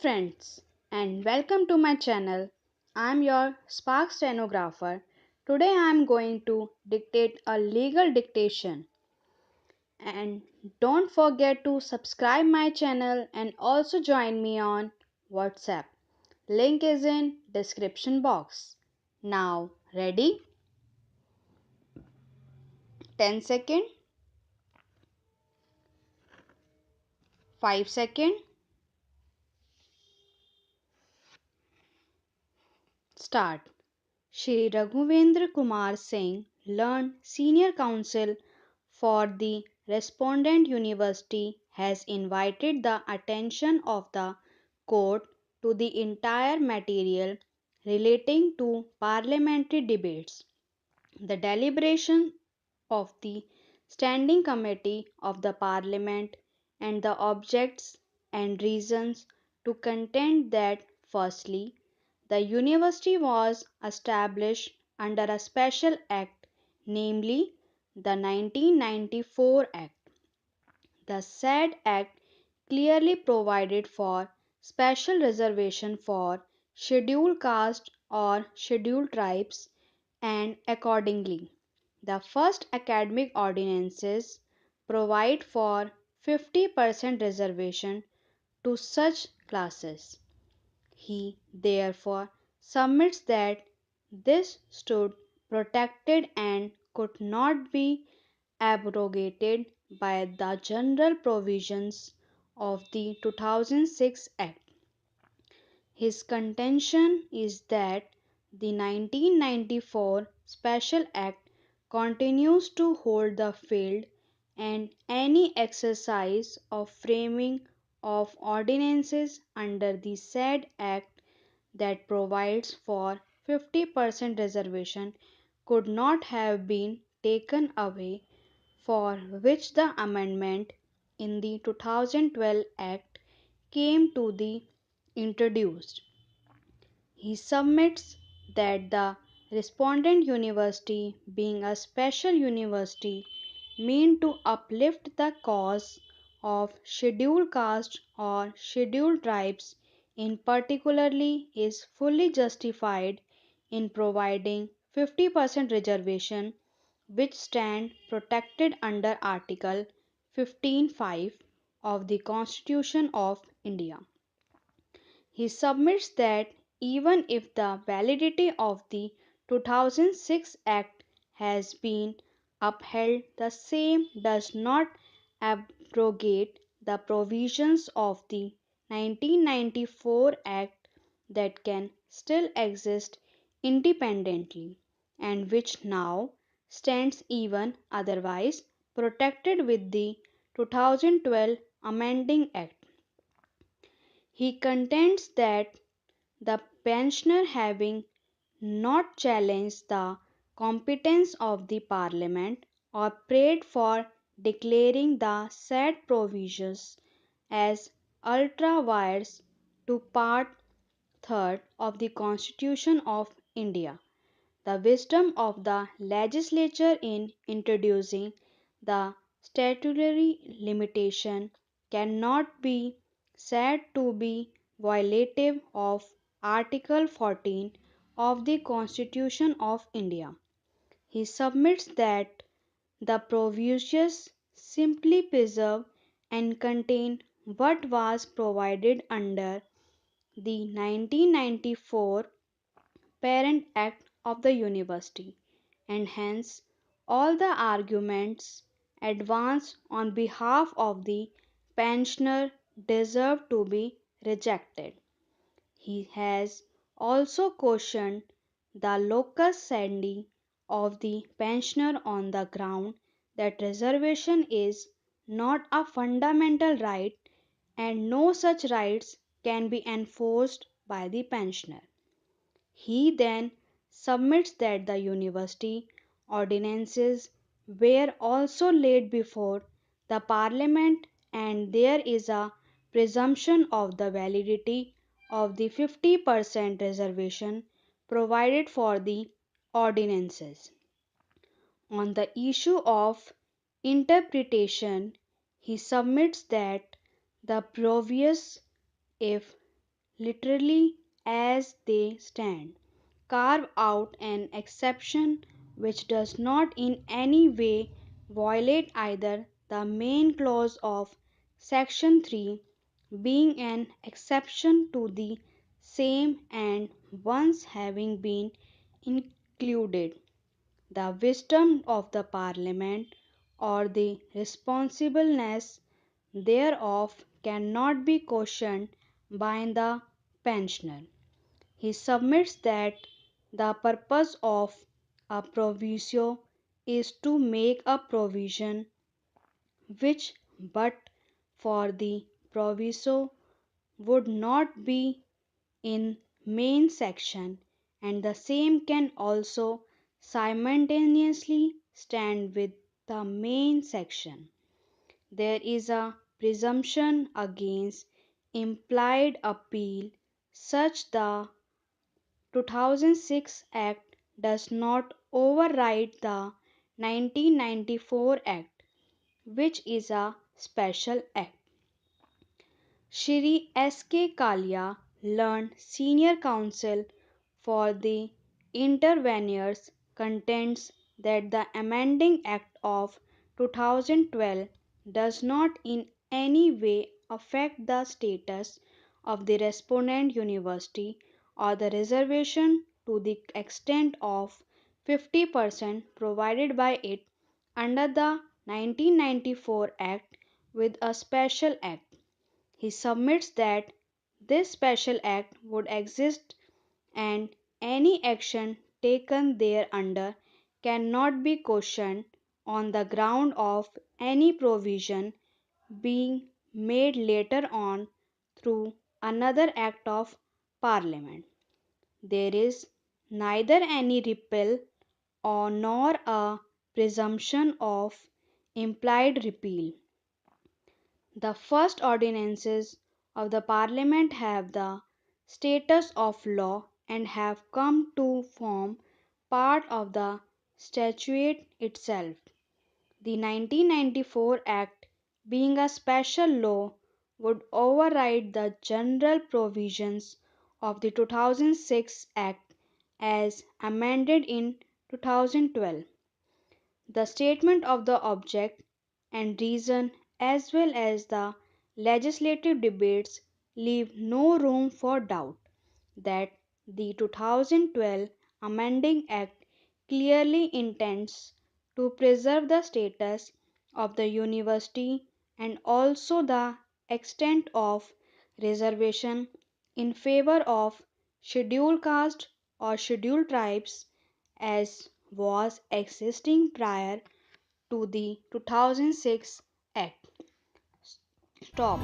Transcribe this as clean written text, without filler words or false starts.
friends and welcome to my channel. I'm your SPARX stenographer. Today I'm going to dictate a legal dictation. And don't forget to subscribe my channel and also join me on WhatsApp. Link is in description box. Now ready? 10 second, 5 second, start. Shri Raghuvendra Kumar Singh, learned senior counsel for the respondent university, has invited the attention of the court to the entire material relating to parliamentary debates, the deliberation of the standing committee of the parliament, and the objects and reasons to contend that firstly, the university was established under a special act, namely the 1994 Act. The said act clearly provided for special reservation for scheduled caste or scheduled tribes, and accordingly the first academic ordinances provide for 50% reservation to such classes. He therefore submits that this stood protected and could not be abrogated by the general provisions of the 2006 Act. His contention is that the 1994 Special Act continues to hold the field, and any exercise of framing of ordinances under the said Act that provides for 50% reservation could not have been taken away, for which the amendment in the 2012 Act came to be introduced. He submits that the respondent university, being a special university meant to uplift the cause of scheduled caste or scheduled tribes in particularly, is fully justified in providing 50% reservation, which stand protected under Article 15(5) of the Constitution of India. He submits that even if the validity of the 2006 Act has been upheld, the same does not abrogate the provisions of the 1994 Act that can still exist independently, and which now stands even otherwise protected with the 2012 Amending Act. He contends that the pensioner, having not challenged the competence of the Parliament or prayed for declaring the said provisions as ultra vires to Part 3rd of the Constitution of India, the wisdom of the legislature in introducing the statutory limitation cannot be said to be violative of Article 14 of the Constitution of India. He submits that the provisions simply preserve and contain what was provided under the 1994 Parent Act of the University, and hence all the arguments advanced on behalf of the pensioner deserve to be rejected. He has also cautioned the locus standi of the pensioner on the ground that reservation is not a fundamental right and no such rights can be enforced by the pensioner. He then submits that the university ordinances were also laid before the Parliament, and there is a presumption of the validity of the 50% reservation provided for the ordinances. On the issue of interpretation, he submits that the provisions, if literally as they stand. Carve out an exception which does not in any way violate either the main clause of Section 3, being an exception to the same and once having been included. The wisdom of the Parliament or the responsibleness thereof cannot be questioned by the pensioner. He submits that the purpose of a proviso is to make a provision which but for the proviso would not be in main section, and the same can also simultaneously stand with the main section. There is a presumption against implied appeal such the 2006 Act does not override the 1994 Act, which is a special act. Shri S. K. Kalia, learned senior counsel for the interveners, contends that the amending act of 2012 does not in any way affect the status of the respondent university or the reservation to the extent of 50% provided by it under the 1994 Act with a special act. He submits that this special act would exist and any action taken thereunder cannot be questioned on the ground of any provision being made later on through another act of Parliament. There is neither any repeal or nor a presumption of implied repeal. The first ordinances of the Parliament have the status of law and have come to form part of the statute itself. The 1994 Act, being a special law, would override the general provisions of the 2006 Act as amended in 2012. The statement of the object and reason as well as the legislative debates leave no room for doubt that the 2012 Amending Act clearly intends to preserve the status of the university and also the extent of reservation in favor of scheduled caste or scheduled tribes as was existing prior to the 2006 Act. Stop.